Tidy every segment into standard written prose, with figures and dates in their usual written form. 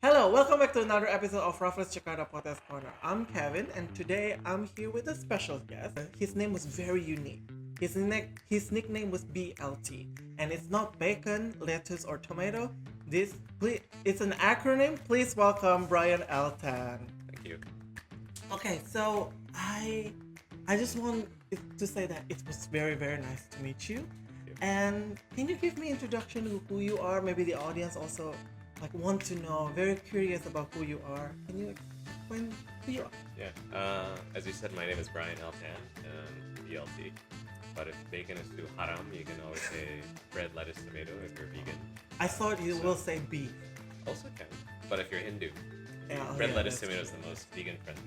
Hello, welcome back to another episode of Raffles Jakarta Podcast Corner. I'm Kevin, and today I'm here with a special guest. His name was very unique. His nickname was BLT, and it's not bacon, lettuce, or tomato. It's an acronym. Please welcome Brian Eltan. Thank you. Okay, so I just want to say that it was very very nice to meet you. And can you give me introduction to who you are? Maybe the audience also want to know, very curious about who you are. Can you explain who you are? Yeah. As you said, my name is Brian Eltan, BLT. But if bacon is too haram, you can always say bread, lettuce, tomato if you're vegan. I thought you will say beef. Also can. But if you're Hindu, bread, lettuce, tomato is the most vegan friendly.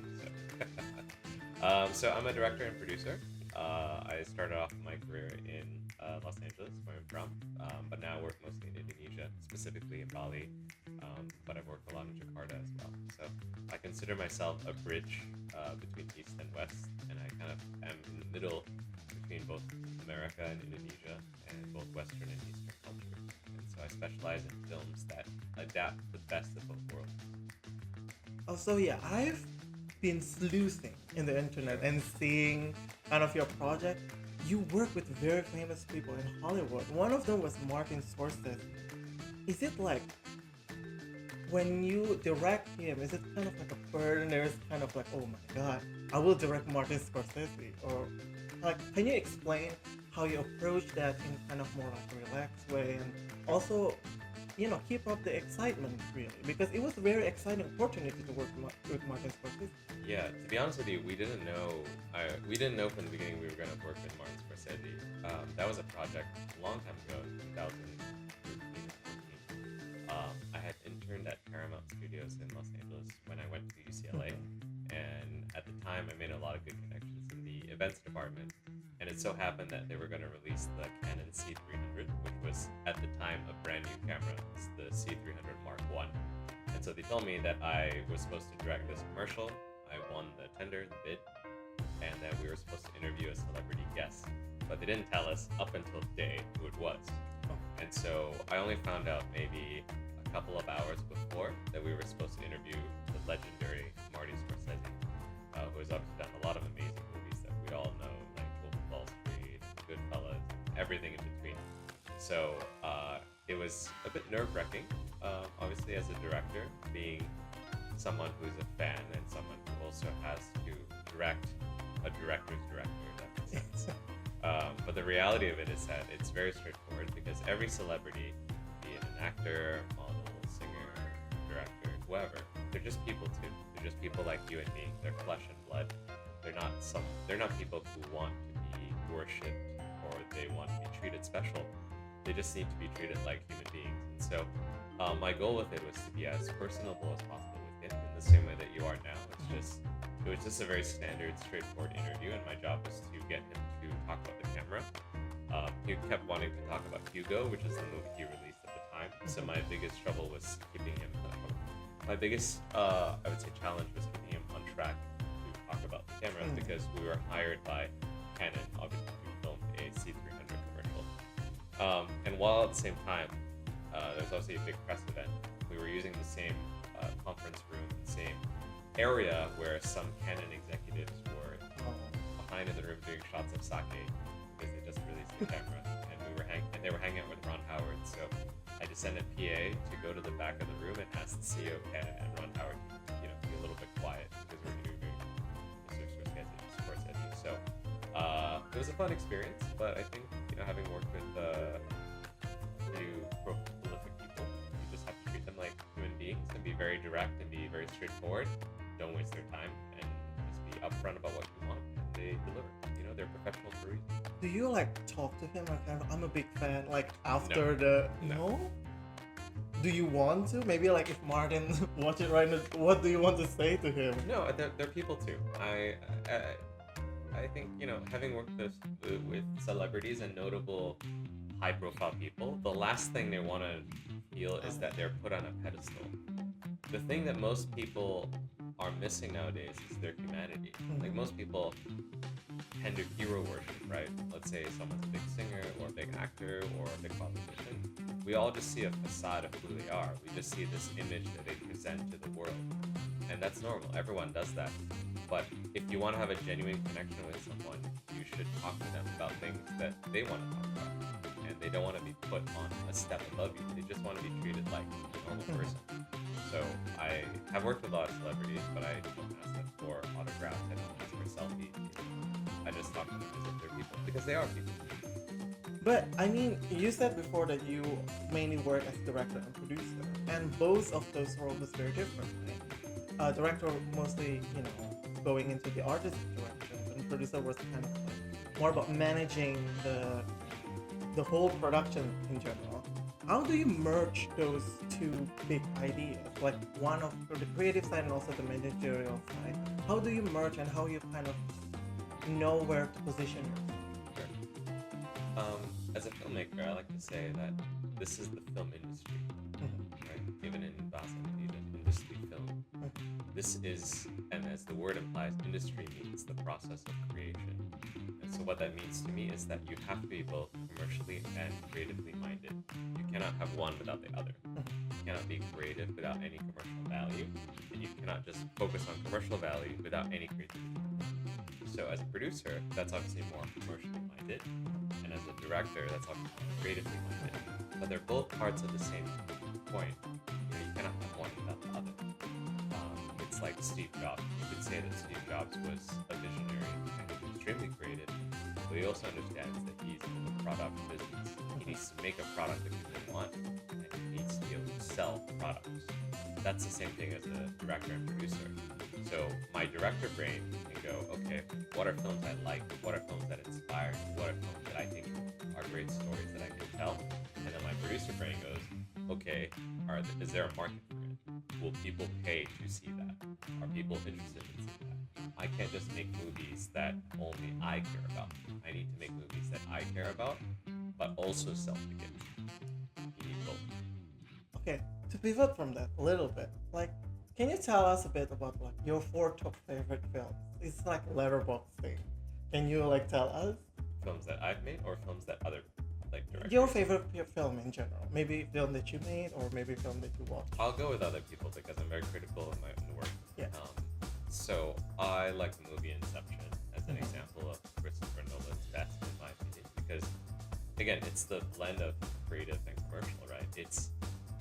So I'm a director and producer. I started off my career in Los Angeles, where I'm from, but now I work mostly in Indonesia, specifically in Bali, but I've worked a lot in Jakarta as well. So I consider myself a bridge between East and West, and I kind of am in the middle between both America and Indonesia, and both Western and Eastern cultures. And so I specialize in films that adapt the best of both worlds. Also, yeah, I've been sleuthing in the internet and seeing kind of your project. You work with very famous people in Hollywood. One of them was Martin Scorsese. Is it like when you direct him, is it kind of like a burden? There's kind of like, oh my god, I will direct Martin Scorsese, or can you explain how you approach that in kind of more like a relaxed way, and also keep up the excitement, really, because it was a very exciting opportunity to work with Martin Scorsese. Yeah, to be honest with you, we didn't know from the beginning we were going to work with Martin Scorsese. That was a project a long time ago, 2013 or 14. I had interned at Paramount Studios in Los Angeles when I went to UCLA, and at the time I made a lot of good connections in the events department. And it so happened that they were going to release the Canon C300, which was at the time a brand new camera. It's the C300 Mark I. And so they told me that I was supposed to direct this commercial. I won the tender, the bid, and that we were supposed to interview a celebrity guest. But they didn't tell us up until the day who it was. And so I only found out maybe a couple of hours before that we were supposed to interview the legendary Marty Scorsese, who has obviously done a lot of amazing movies that we all know, like Wolf of Wall Street, Goodfellas, everything in between. So it was a bit nerve-wracking, obviously, as a director, being someone who's a fan and someone who also has to direct a director's director, if that makes sense. But the reality of it is that it's very straightforward, because every celebrity, be it an actor, model, singer, director, whoever, they're just people too. They're just people like you and me. They're flesh and blood. They're not people who want to be worshipped or they want to be treated special. They just need to be treated like human beings. And so my goal with it was to be as personable as possible with him, in the same way that you are now. It was just a very standard, straightforward interview, and my job was to get him to talk about the camera. He kept wanting to talk about Hugo, which is the movie he released at the time. So my biggest trouble was keeping him. My biggest, I would say, challenge was keeping him on track to talk about the cameras, because we were hired by Canon, obviously, to film a C300 commercial. And while at the same time, there's also a big press event. We were using the same conference room, the same area where some Canon executives were behind in the room doing shots of sake, because they just released the camera, and they were hanging out with Ron Howard. So I just sent a PA to go to the back of the room and ask the CEO of Canon and Ron Howard to be a little bit quiet, because we're interviewing Mr. Scorsese. So it was a fun experience, but I think having worked with a few prolific people, you just have to treat them like human beings and be very direct and be very straightforward. Don't waste their time, and just be upfront about what you want, and they deliver. They're professionals for a reason. Do you talk to him I'm a big fan after No. Do you want to? Maybe if Martin watches right now, what do you want to say to him? No, they're people too. I think having worked with celebrities and notable high-profile people, the last thing they want to feel is that they're put on a pedestal. The thing that most people are missing nowadays is their humanity. Most people tend to hero worship, right? Let's say someone's a big singer or a big actor or a big politician, we all just see a facade of who they are. We just see this image that they present to the world. And that's normal. Everyone does that. But if you want to have a genuine connection with someone, you should talk to them about things that they want to talk about. And they don't want to be put on a step above you. They just want to be treated like a normal person. So I have worked with a lot of celebrities, but I don't ask them for autographs. I don't ask for selfies. I just talk to them as if they're people, because they are people. But I mean, you said before that you mainly work as director and producer, and both of those roles is very different, right? Director mostly, going into the artistic direction, and producer was kind of like more about managing the whole production in general. How do you merge those two big ideas, like one of the creative side and also the managerial side? How do you merge, and how you kind of know where to position yourself? Sure. As a filmmaker, I like to say that this is the film industry, right? Even in Bahasa Indonesia, industry film. This is, and as the word implies, industry means the process of creation. And so what that means to me is that you have to be both commercially and creatively minded. You cannot have one without the other. You cannot be creative without any commercial value, and you cannot just focus on commercial value without any creativity. So as a producer, that's obviously more commercially minded, and as a director, that's obviously more creatively minded. But they're both parts of the same coin. You cannot have one without the other. It's like Steve Jobs. You could say that Steve Jobs was a visionary and extremely creative, but he also understands that he's in the product business. He needs to make a product that people want, and he needs to be able to sell products. That's the same thing as a director and producer. So my director brain can go, okay, what are films I like? What are films that inspire? What are films that I think are great stories that I can tell? And then my producer brain goes, okay, is there a market for it? Will people pay to see that? Are people interested in seeing that? I can't just make movies that only I care about. I need to make movies that I care about, but also sell tickets. You need both. Okay, to pivot from that a little bit, like, can you tell us a bit about like your 4 top favorite films? It's like letterbox thing. Can you like tell us? Films that I've made or films that other directors? Your favorite film in general. Maybe film that you made or maybe film that you watched. I'll go with other people because I'm very critical of my own work. Yeah. So I like the movie Inception as an example of Christopher Nolan's best, in my opinion, because again, it's the blend of creative and commercial, right? It's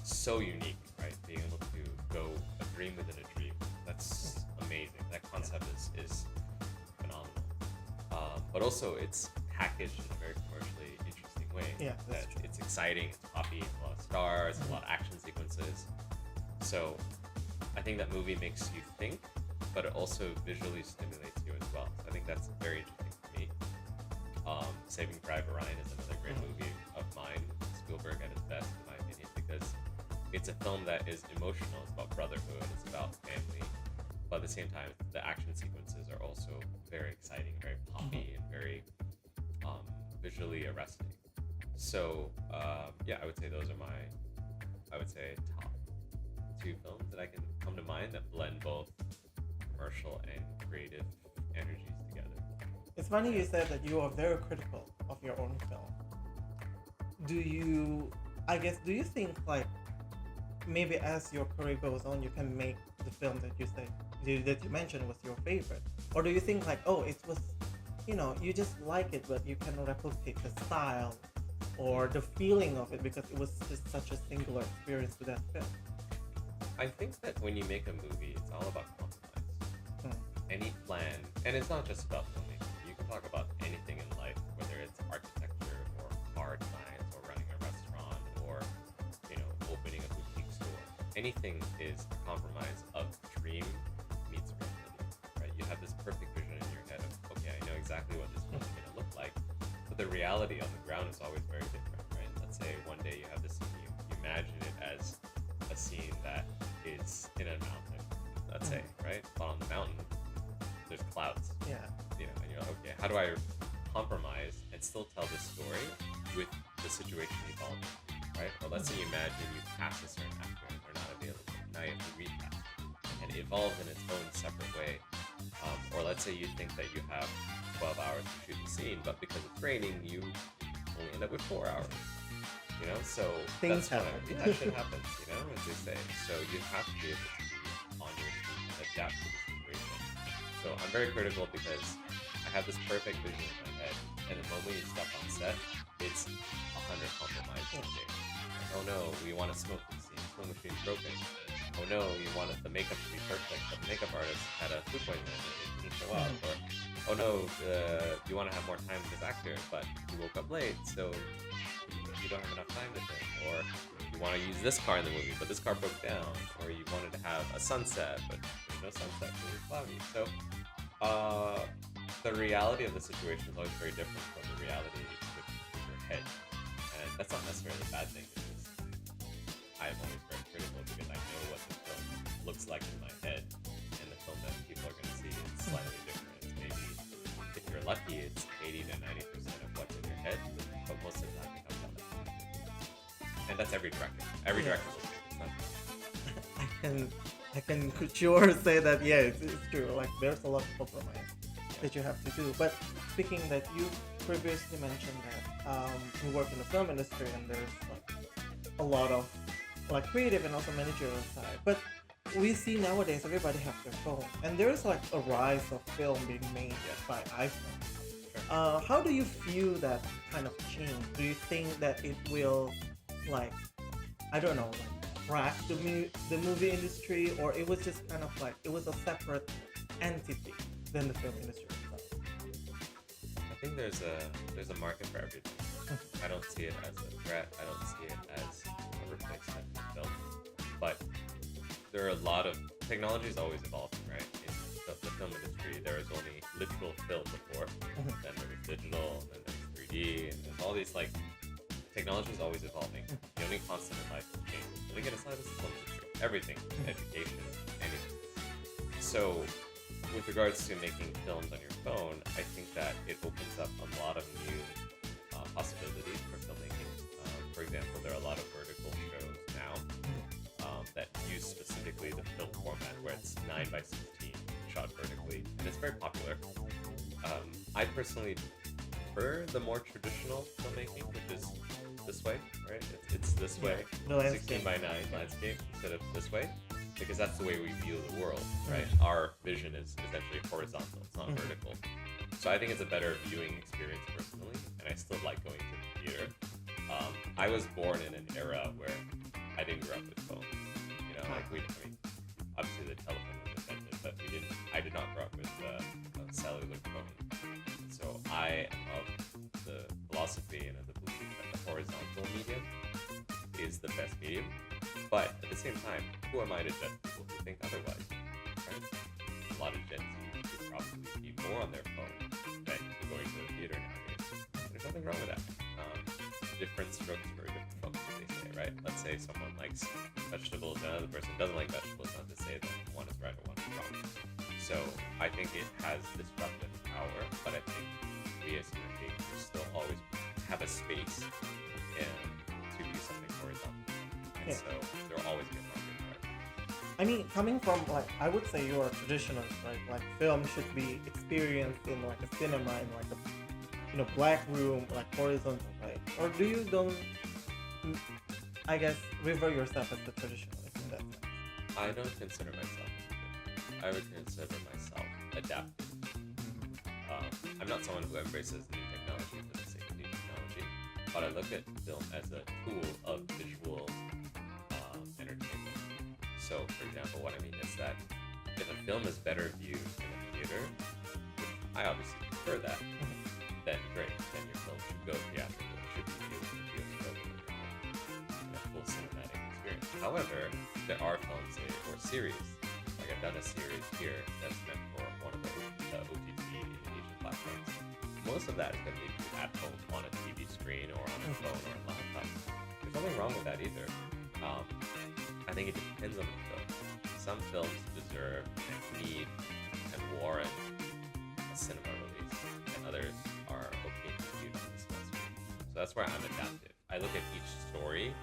so unique, right? Being able to go a dream within a dream. That's amazing. That concept is phenomenal. But also it's packaged in a very commercially interesting way. Yeah, that's true. It's exciting, it's poppy, a lot of stars, a lot of action sequences. So I think that movie makes you think, but it also visually stimulates you as well. So I think that's very interesting for me. Saving Private Ryan is another great movie of mine. Spielberg at his best, in my opinion, because it's a film that is emotional. It's about brotherhood. It's about family. But at the same time, the action sequences are also very exciting, very poppy, and very visually arresting. So yeah, I would say those are my, top 2 films that I can come to mind that blend both commercial and creative energies together. It's funny you said that you are very critical of your own film. Do you think like maybe as your career goes on, you can make the film that you mentioned was your favorite, or do you think like, oh, it was, you just like it, but you cannot replicate the style or the feeling of it because it was just such a singular experience to that film? I think that when you make a movie, it's all about compromise. Any plan, and it's not just about filmmaking. You can talk about anything in life, whether it's architecture or car science or running a restaurant or opening a boutique store. Anything is a compromise of dream meets reality, right? You have this perfect vision in your head of, okay, I know exactly what this film is going to look like, but the reality on the ground is always very different, right? Let's say one day you have this scene, you imagine it as a scene that is in a mountain, let's say, right? But on the mountain, there's clouds. Yeah. And you're like, okay, how do I compromise and still tell the story with the situation evolving, right? Or let's say you imagine you cast a certain actor and they're not available. Now you have to recast and it evolves in its own separate way. Or let's say you think that you have 12 hours to shoot the scene, but because it's raining, you only end up with 4 hours. You know, so Things that's happen. yeah, shit happens. You know, as they say. So you have to be able to be on your feet and adapt to the situation. So I'm very critical because I have this perfect vision in my head, and the moment you step on set, it's 100 compromises. Like, oh no, we want a smoke scene. Smoke machine's broken. Oh no, you wanted the makeup to be perfect, but the makeup artist had a food poisoning and it didn't show up. Or, oh no, you want to have more time with this actor, but you woke up late, so you don't have enough time to film. Or you want to use this car in the movie, but this car broke down. Or you wanted to have a sunset, but there's no sunset because it's cloudy. So the reality of the situation is always very different from the reality with your head. And that's not necessarily a bad thing. I'm always very critical because I know what the film looks like in my head, and the film that people are going to see is slightly different. It's maybe, if you're lucky, it's 80 to 90% of what's in your head, but most of the time it comes out like 50. And that's every director. Every director will say it's not. I can sure say that it's true. Like there's a lot of compromise that you have to do. But speaking that, you previously mentioned that you work in the film industry and there's like a lot of like creative and also managerial side. But we see nowadays everybody has their phone, and there's like a rise of film being made by iPhone. How do you feel that kind of change? Do you think that it will, like, I don't know, like crash the movie industry, or it was just kind of like it was a separate entity than the film industry itself? I think there's a market for everything. I don't see it as a threat. I don't see it as a replacement for film. But there are a lot of technology is always evolving, right? In the film industry, there was only literal film before, then there was digital, then there was 3D, and there's all these like technology is always evolving. The only constant in life is change. And again, it's not just the film industry. Everything, education, anything. So, with regards to making films on your phone, I think that it opens up a lot of new possibilities for filmmaking. For example, there are a lot of vertical shows now that use specifically the film format, where it's 9:16 shot vertically, and it's very popular. I personally prefer the more traditional filmmaking, which is this way, right? It's this way, 16:9 landscape instead of this way, because that's the way we view the world, right? Our vision is essentially horizontal, it's not vertical. So I think it's a better viewing experience personally, and I still like going to the theater. I was born in an era where I didn't grow up with phones. You know, like obviously the telephone was invented, but I did not grow up with a cellular phone. So I am of the philosophy and of the belief that the horizontal medium is the best medium. But at the same time, who am I to judge people who think otherwise? Right? A lot of Gen Z would probably be more on their phone than going to the theater nowadays. There's nothing wrong with that. Different strokes for different folks, as they say, right? Let's say someone likes vegetables and another person doesn't like vegetables, not to say that one is right or one is wrong. So I think it has disruptive power, but I think we as human beings will still always have a space and to do something horizontal. And so there will always be a market for it. I mean, coming from, like, I would say you're a traditionalist, right? Like, film should be experienced in like a cinema, in like a black room, like horizontal, right? Or do you don't, I guess, refer yourself as the traditionalist in that sense? I don't consider myself a traditionalist. I would consider myself adaptive. I'm not someone who embraces new technology for the sake of new technology, but I look at film as a tool of visual entertainment. So, for example, what I mean is that if a film is better viewed in a theater, which I obviously prefer that, then great. Then your film should go theatrical. It should be viewed in the theater in a full cinematic experience. However, there are films or series, like I've done a series here that's meant for one of the OTT Indonesian platforms. Most of that is going to be viewed at home on a TV screen or on a phone or a laptop. There's nothing wrong with that either. I think it depends on the film. Some films deserve and need and warrant a cinema release, and others are okay to be viewed on the small screen. So that's where I'm adaptive. I look at each story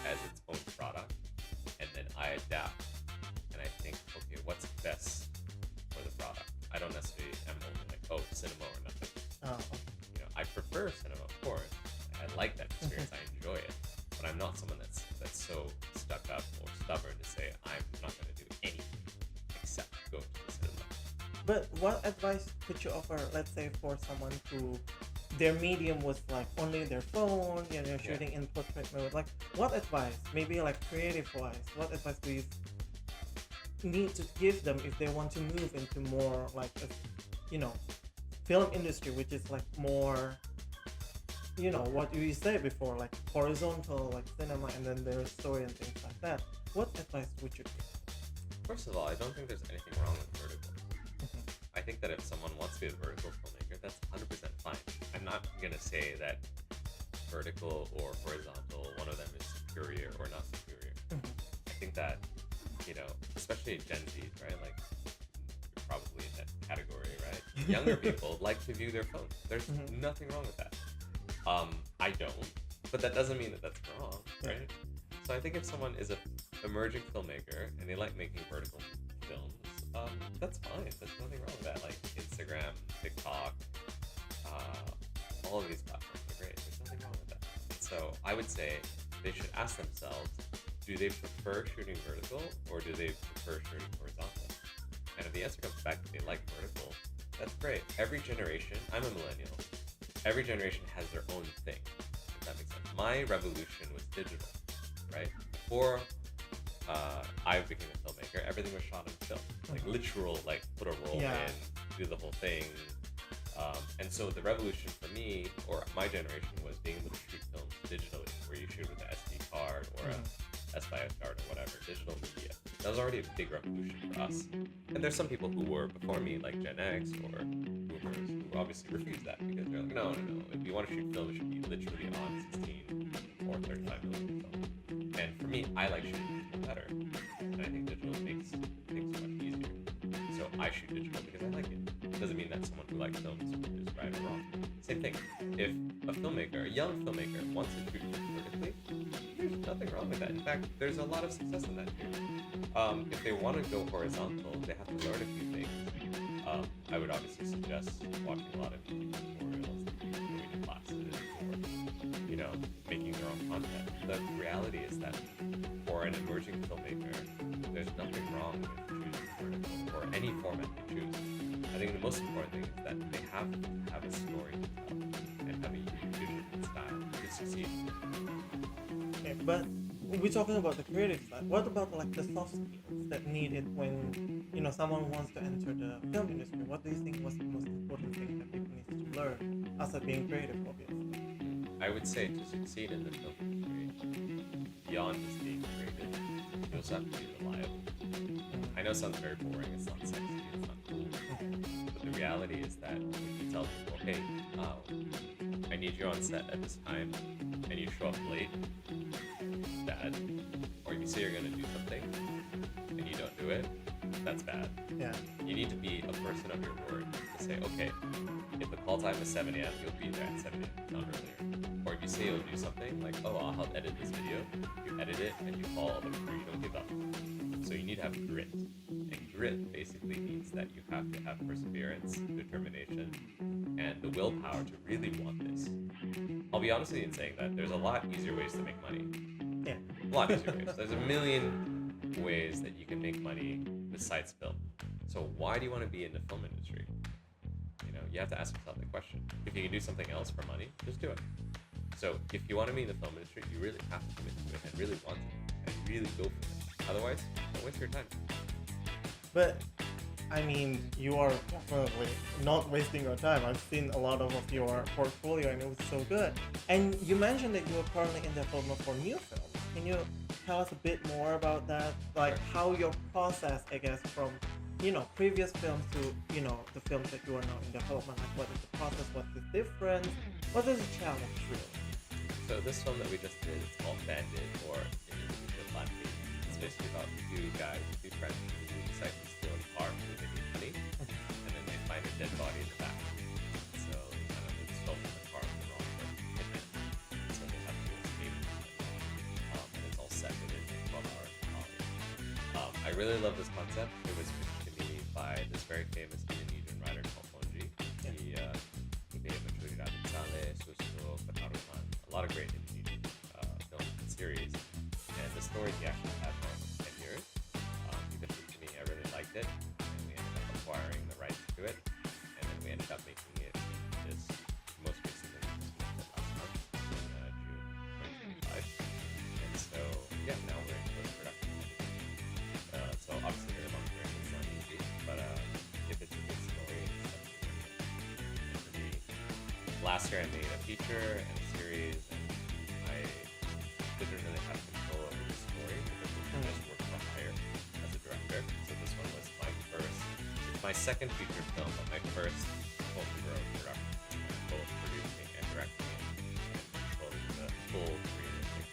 as its own product, and then I adapt, and I think, okay, what's best for the product? I don't necessarily am only like, oh, cinema or nothing. Oh. I prefer cinema, of course. I like that experience. I enjoy it, but I'm not someone that's so stuck up or stubborn to say I'm not going to do anything except go to the cinema. But what advice could you offer, let's say, for someone who their medium was like only their phone, shooting in portrait mode? Like, what advice, maybe like creative wise, what advice do you need to give them if they want to move into more like a, film industry, which is like more, what you said before, like horizontal, like cinema, and then there's story and things like that. What advice would you give? First of all, I don't think there's anything wrong with vertical. I think that if someone wants to be a vertical filmmaker, that's 100% fine. I'm not going to say that vertical or horizontal, one of them is superior or not superior. I think that, especially Gen Z, right? Like, you're probably in that category, right? Younger people like to view their phones. There's nothing wrong with that. I don't, but that doesn't mean that that's wrong, right? So I think if someone is a emerging filmmaker and they like making vertical films, that's fine. There's nothing wrong with that. Like Instagram, TikTok, all of these platforms are great. There's nothing wrong with that. So I would say they should ask themselves, do they prefer shooting vertical or do they prefer shooting horizontal? And if the answer comes back that they like vertical, that's great. Every generation, I'm a millennial, every generation has their own thing, if that makes sense. My revolution was digital, right? Before I became a filmmaker, everything was shot on film, like literal, like put a roll in, do the whole thing. And so the revolution for me, or my generation, was being able to shoot films digitally, where you shoot with an SD card or a SBIOS card or whatever, digital media. That was already a big revolution for us. And there's some people who were before me, like Gen X or boomers, who obviously refused that because they're like, no. If you want to shoot film, it should be literally on 16 or 35 millimeter film. And for me, I like shooting digital better. And I think digital makes things so much easier. So I shoot digital because I like it. It doesn't mean that someone who likes films is right or wrong. Same thing. If a filmmaker, a young filmmaker, wants to shoot vertically, there's nothing wrong with that. In fact, there's a lot of success in that too. If they want to go horizontal, they have to learn a few things. I would obviously suggest watching a lot of YouTube tutorials, going to classes, or making their own content. The reality is that for an emerging filmmaker, there's nothing wrong with choosing vertical or any format they choose. I think the most important thing is that they have to have a story to tell and have a unique vision and style to succeed. Okay, but we're talking about the creative side. What about like the soft skills that needed when someone wants to enter the film industry? What do you think was the most important thing that people need to learn outside being creative, obviously? I would say to succeed in the film industry, beyond just being creative, you also have to be reliable. I know it sounds very boring, it's not sexy, it's not cool, but the reality is that if you tell people, hey, I need you on set at this time, and you show up late, bad. Or you say you're going to do something, and you don't do it, that's bad. Yeah. You need to be a person of your word to say, okay, if the call time is 7 a.m., you'll be there at 7 a.m., not earlier. Or if you say you'll do something, like, oh, I'll help edit this video, you edit it, and you follow the through, you don't give up. So you need to have grit. And grit basically means that you have to have perseverance, determination, and the willpower to really want this. I'll be honest with you in saying that there's a lot easier ways to make money. Yeah. A lot easier ways. There's a million ways that you can make money besides film. So why do you want to be in the film industry? You have to ask yourself the question. If you can do something else for money, just do it. So if you want to be in the film industry, you really have to commit to it and really want it and really go for it. Otherwise, don't waste your time. But I mean, you are definitely not wasting your time. I've seen a lot of your portfolio and it was so good. And you mentioned that you are currently in development for new films. Can you tell us a bit more about that? Like how your process, I guess, from previous films to the films that you are now in development. Like what is the process? What's the difference? What is the challenge really? So this film that we just did is called Bandit, or in Indonesia, Bandit. It's basically about two friends who decide to steal a car because they need money, and then they find a dead body in the back. So they kind of stolen the car from the wrong person, so they have to escape. And it's all set within 12 hours of college. I really love this concept. It was pitched to me by this very famous Indonesian writer called Ponji. He gave a lot of series, and the story he actually had for almost 10 years. He pitched it to me, I really liked it, and we ended up acquiring the rights to it, and then we ended up making it this most recently last month in June 2025. And so, yeah, now we're in post-production. So obviously very long period, it's not easy, but if it's a good story, it's definitely for me. Last year I made a feature and a series, and I didn't really have control over the story because we just worked for hire as a director. So this one was my first, it's my second feature film, but my first full-throat production, both producing and directing and controlling the full creative thing.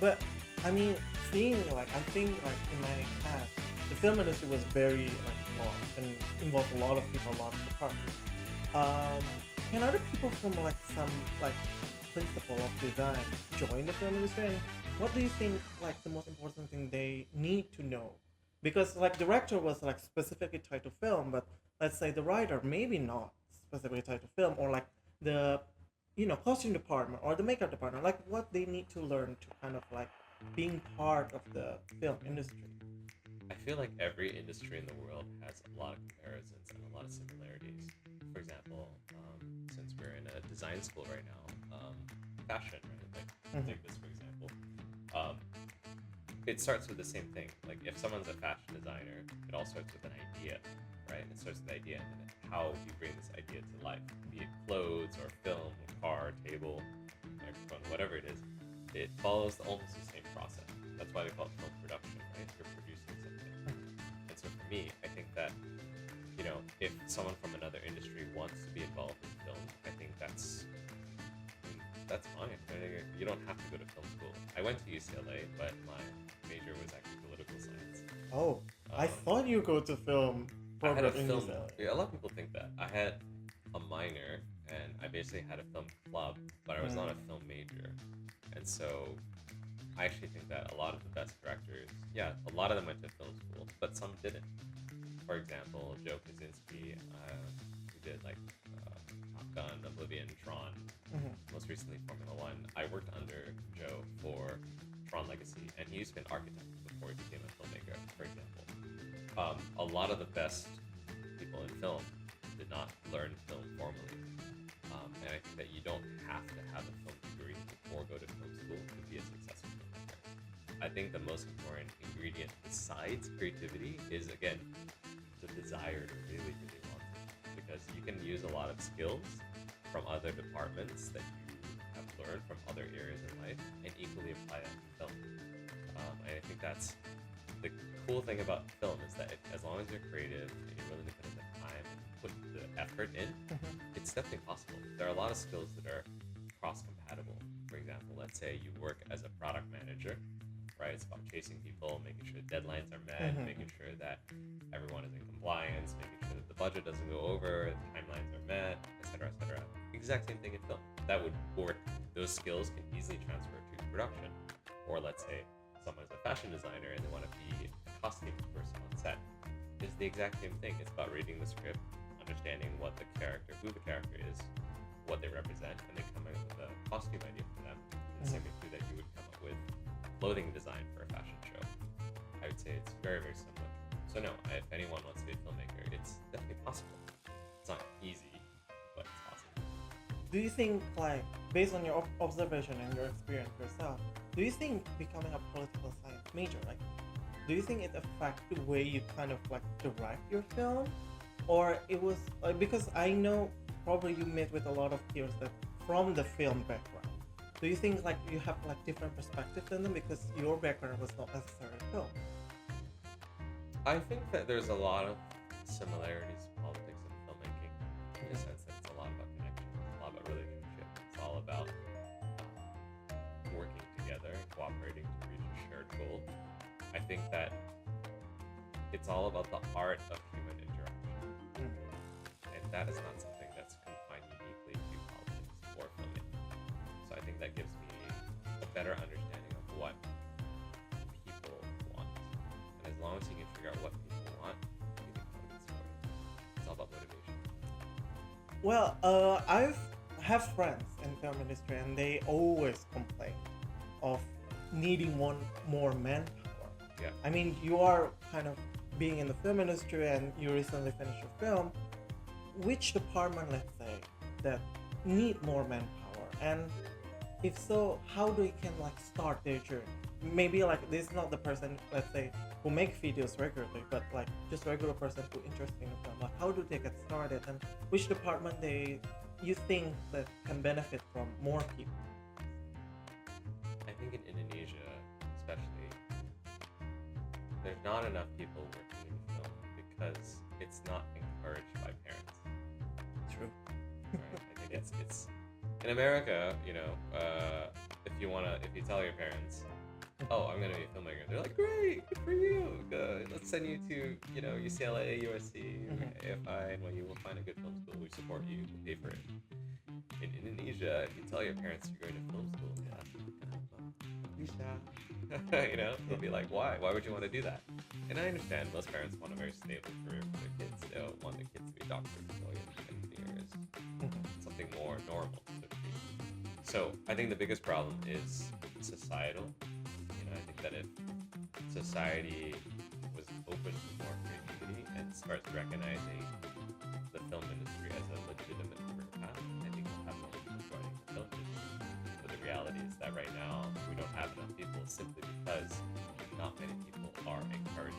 But I mean, seeing like I think like in my past, the film industry was very like large and involved a lot of people, a lot of departments. Can other people from like some like principle of design join the film industry? And what do you think like the most important thing they need to know? Because like director was like specifically tied to film, but let's say the writer maybe not specifically tied to film, or like the costume department or the makeup department, like what they need to learn to kind of like being part of the film industry. I feel like every industry in the world has a lot of comparisons and a lot of similarities. For example, since we're in a design school right now, fashion, right? Like take this for example. It starts with the same thing. Like if someone's a fashion designer, it all starts with an idea, right? It starts with the idea, and then how you bring this idea to life, be it clothes or film, car, table, microphone, whatever it is. It follows almost the same process. That's why they call it film production, right? You're producing something. And so for me, I think that, if someone from another industry wants to be involved in film, I think that's fine. You don't have to go to film school. I went to UCLA, but my major was actually political science. Oh, I thought you go to film I had program a in film. UCLA. Yeah, a lot of people think that. I had a minor, and I basically had a film club, but I was not a film major. And so I actually think that a lot of the best directors, a lot of them went to film school, but some didn't. For example, Joe Kaczynski, who did like Top Gun, Oblivion, Tron, most recently Formula One. I worked under Joe for Tron Legacy, and he used to be an architect before he became a filmmaker, for example. A lot of the best people in film did not learn film formally. And I think that you don't have to have a film degree or go to film school to be a successful filmmaker. I think the most important ingredient besides creativity is, again, the desire to really, really want it. Because you can use a lot of skills from other departments that you have learned from other areas in life and equally apply that to film. And I think that's the cool thing about film is that as long as you're creative and you're willing to put in the time and put the effort in, it's definitely possible. There are a lot of skills that are cross-compatible. For example, let's say you work as a product manager, right? It's about chasing people, making sure deadlines are met, making sure that everyone is in compliance, making sure that the budget doesn't go over, timelines are met, etc., etc. Exact same thing in film. That would work. Those skills can easily transfer to production. Or let's say someone's a fashion designer and they want to be a costume person on set. It's the exact same thing. It's about reading the script, understanding who the character is, what they represent, and then coming up with a costume idea for them. The same thing that you would come up with clothing design for a fashion show. I would say it's very, very similar. So no, if anyone wants to be a filmmaker, it's definitely possible. It's not easy, but it's possible. Do you think, like, based on your observation and your experience yourself, do you think becoming a political science major, like, do you think it affects the way you kind of like direct your film, or it was like, because I know probably you met with a lot of peers that from the film background. Do you think like you have like different perspectives than them because your background was not necessarily film? I think that there's a lot of similarities to politics and filmmaking in the sense that it's a lot about connection, it's a lot about relationship, it's all about working together and cooperating to reach a shared goal. I think that it's all about the art of human interaction, and that is not something that's confined uniquely to politics or filmmaking. So I think that gives me a better understanding of what people want, and as long as you can figure out what people want, you can tell a good story. It's all about motivation. Well, I've have friends and film industry, and they always complain of needing one more manpower. Yeah. I mean, you are kind of being in the film industry, and you recently finished your film. Which department, let's say, that need more manpower, and if so, how they can like start their journey? Maybe like this is not the person, let's say, who make videos regularly, but like just regular person who interested in the film. Like how do they get started, and which department you think that can benefit from more people? I think in Indonesia, especially, there's not enough people working in film because it's not encouraged by parents. True. Right? I think it's in America, if you tell your parents, oh, I'm gonna be a filmmaker, they're like, great, good for you. Good. Let's send you to, UCLA, USC, AFI, and you will find a good film school. We support you. We'll pay for it. In Indonesia, if you tell your parents you're going to film school, they'll be like, why? Why would you want to do that? And I understand most parents want a very stable career for their kids. They don't want their kids to be doctors, lawyers, engineers, something more normal. So I think the biggest problem is societal. I think that if society was open to more creativity and starts recognizing the film industry as a legitimate career path, I think we'll have more people joining the film industry. But the reality is that right now we don't have enough people simply because not many people are encouraged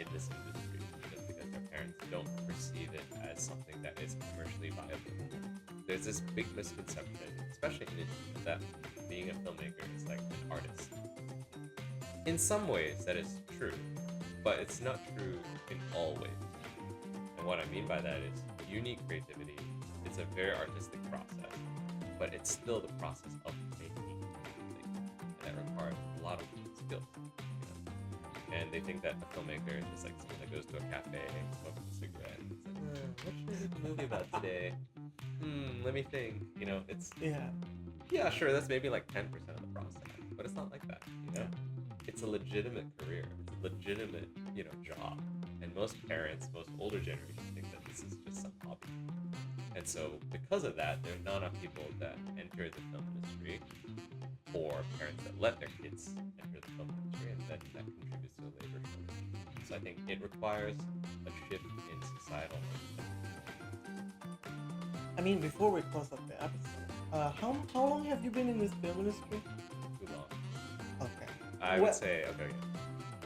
in this industry, just because their parents don't perceive it as something that is commercially viable. There's this big misconception, especially in Indonesia, that being a filmmaker is like an artist. In some ways, that is true, but it's not true in all ways. And what I mean by that is you need creativity. It's a very artistic process, but it's still the process of making something, and that requires a lot of skills. And they think that a filmmaker is just like someone that goes to a cafe, smokes a cigarette, and says, "What should I make a movie about today? Let me think." It's yeah, sure. That's maybe like 10% of the process, but it's not like that. It's a legitimate career. It's a legitimate, job. And most parents, most older generations think that this is just some hobby. And so because of that, there are not enough people that enter the film industry, or parents that let their kids enter the film industry, and then that contributes to a labor shortage. So I think it requires a shift in societal mindset. I mean, before we close up the episode, how long have you been in this film industry? Too long. Okay. I would say, okay.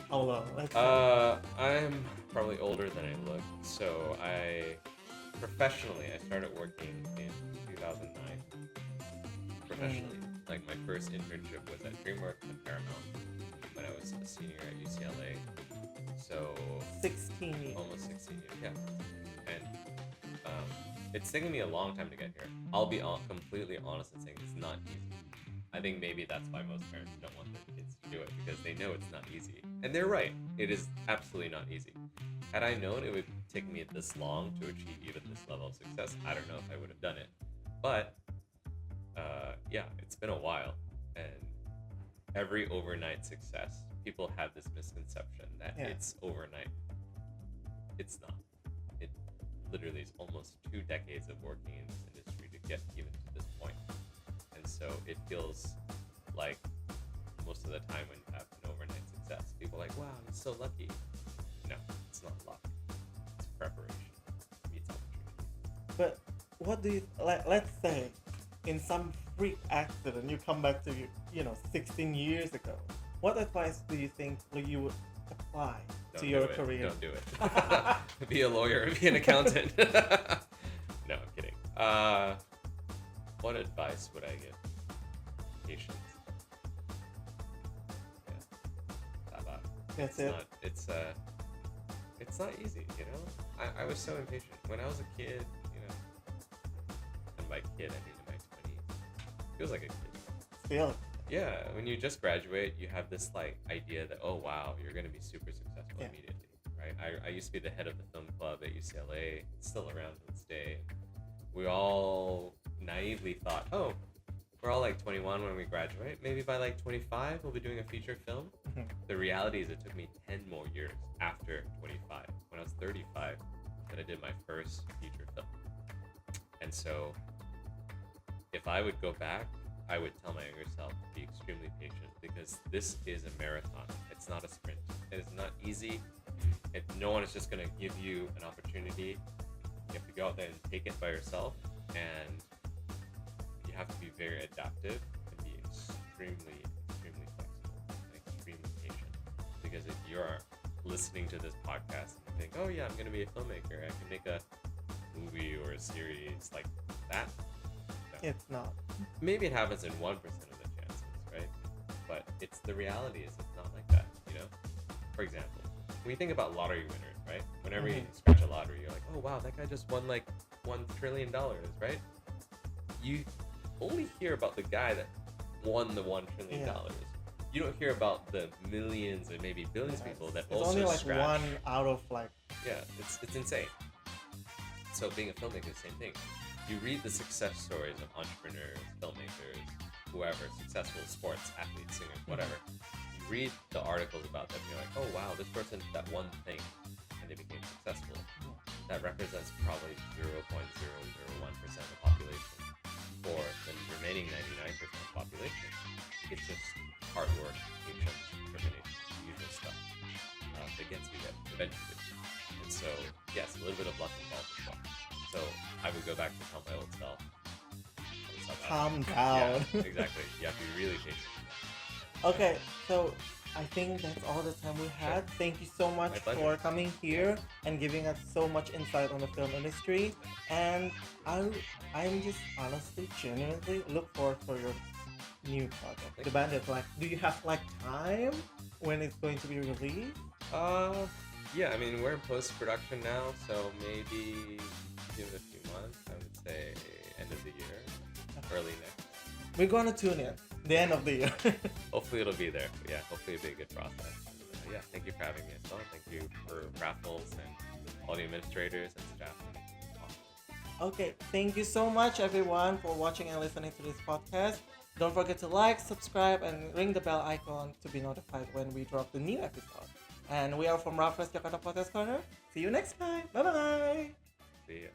How long? Let's I'm probably older than I look. So professionally, I started working in 2009. Professionally. Like my first internship was at DreamWorks and Paramount when I was a senior at UCLA. So 16 years. Almost 16 years, yeah. And it's taken me a long time to get here. I'll be completely honest in saying it's not easy. I think maybe that's why most parents don't want their kids to do it, because they know it's not easy. And they're right. It is absolutely not easy. Had I known it would take me this long to achieve even this level of success, I don't know if I would have done it. But yeah, it's been a while. And every overnight success, people have this misconception that it's overnight. It's not. It literally is almost 2 decades of working in this industry to get even to this point. And so it feels like most of the time when you have an overnight success, people are like, wow, I'm so lucky. No, it's not luck. It's preparation. Meets opportunity. But what do you, let's say in some freak accident you come back to 16 years ago, what advice do you think you would apply to your career? Don't do it. Be a lawyer, be an accountant. No, I'm kidding. What advice would I give? Patience. Yeah. That's it. It's not easy, I was so impatient. When I was a kid, and by kid I mean in my 20s. Feels like a kid. Still. Yeah, when you just graduate, you have this idea that, oh wow, you're gonna be super successful immediately, right? I used to be the head of the film club at UCLA. It's still around to this day. We all naively thought, oh, we're all 21 when we graduate. Maybe by 25, we'll be doing a feature film. Mm-hmm. The reality is it took me 10 more years after 25. When I was 35, that I did my first feature film. And so if I would go back, I would tell my younger self to be extremely patient, because this is a marathon. It's not a sprint. It is not easy. No one is just going to give you an opportunity. You have to go out there and take it by yourself, and you have to be very adaptive and be extremely, extremely flexible and extremely patient. Because if you're listening to this podcast and you think, oh yeah, I'm going to be a filmmaker, I can make a movie or a series like that. No. It's not. Maybe it happens in 1% of the chances, right? But the reality is it's not like that, you know? For example, when you think about lottery winners, right? Whenever you scratch a lottery, you're like, oh wow, that guy just won like $1 trillion, right? You only hear about the guy that won the $1 trillion. Yeah. You don't hear about the millions and maybe billions of people that It's also only like scratch. one out of like. Yeah, it's insane. So being a filmmaker is the same thing. You read the success stories of entrepreneurs, filmmakers, whoever, successful sports, athletes, singers, whatever. You read the articles about them, you're like, oh wow, this person did that one thing and they became successful. That represents probably 0.001% of the population. For the remaining 99% of the population, it's just hard work, patience, determination, the usual stuff that gets you there eventually. And so, yes, a little bit of luck involved as well. So I would go back to tell my old self, Calm down. Yeah, exactly. You have to be really patient. Okay, so I think that's all the time we had. Sure. Thank you so much My pleasure. for coming here and giving us so much insight on the film industry. And I'm just honestly, genuinely look forward for your new project, Thank The Bandit. Like, do you have like time when it's going to be released? Yeah, I mean, we're in post-production now, so maybe give it a few months. I would say end of the year, early next. We're going to tune in the end of the year. Hopefully it'll be there. But yeah, hopefully it'll be a good process. And, yeah, thank you for having me as well. Thank you for Raffles and all the administrators and staff. Awesome. Okay, thank you so much everyone for watching and listening to this podcast. Don't forget to like, subscribe, and ring the bell icon to be notified when we drop the new episode. And we are from Raffles Jakarta Podcast Corner. See you next time. Bye bye. See ya.